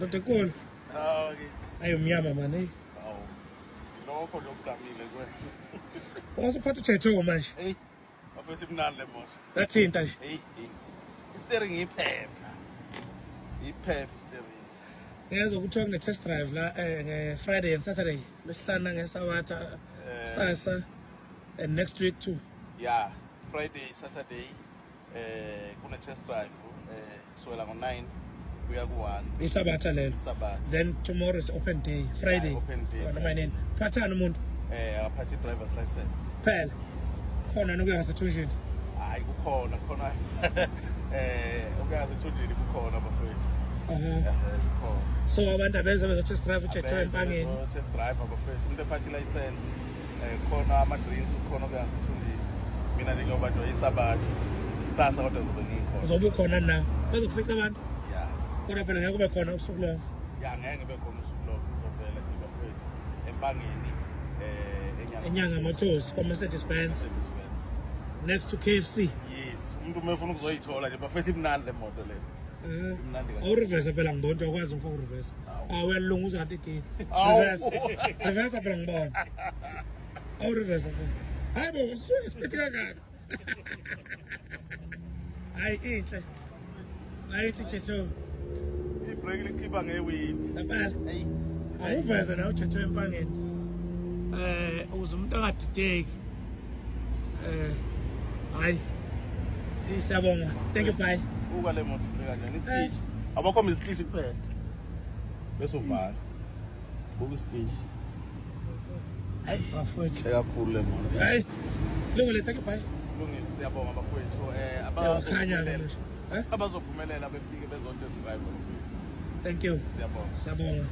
Kodwa enkulu. Okay. Ayomnyama man hey. Hawu. Lokho lokugamile kwe. Wasuphatha uJetho manje. Hey. Bafethu imnandi le moto. Thathinta nje. Hey. Steering iphepha. Iphepha steering. Ngezwe kuthiwa kune test drive la Friday and Saturday. Lesihlanu ngeSabatha sasa and next week too. Yeah, Friday, Saturday kuna test drive kusukela ngo9 kuya ku1 Isabatha lelo. Sabatha. Then tomorrow is open day, Friday. Yeah, open day. Noma nini? Phathana umuntu. Aphathe driver's license. Phela. Khona nokuya ngasethushini. Hayi kukhona khona ukuyasethushini kukhona bafethu. Kukhona. So abantu abeza bezo test drive uJetho empangeni. Test drive bafethu. Umuntu ephathe license khona ama drinks khona ukuyasethushini. Mina ngiyobanjwa iSabatha. Sasa kodwa ngizobe ngikhona. Uzobe khona na. Bazokufica abantu. Yeah. Kodwa phela ngeke kube khona usuku lonke. Ya ngeke ngibe khona usuku lonke ngizovela nje bafethu empangeni Enyanga Motors kwa Mercedes Benz next to KFC. Yes, umuntu umefuna ukuzoyithola nje bafethu imnandi le moto le. Imnandi kakhulu. Awureverse phela ngibona ukwazi ufaka ureverse. Uyalunga uzathi ke. Reverse phela ngibona. Awureverse phela. Hayibo usuke isipethi kangaka. Hayi inhle. Hayi Jetho. Ibrake likhipha ngewindi. Lapha. Hey. Awuveze na uJetho empangeni. Uze umuntu angadideki. Hayi. Siyabonga. Thank you bye. Uka le moto kanjani istage. Abakho istage kuphela. Bese uvala. Uku stage. Hayi bafowethu. Kakhulu le moto. Hayi. Lungile thank you bye. Lungile siyabonga bafowethu. Abakhanya abazophumelela befike bezotest drive. Thank you. Siyabonga. Siyabonga.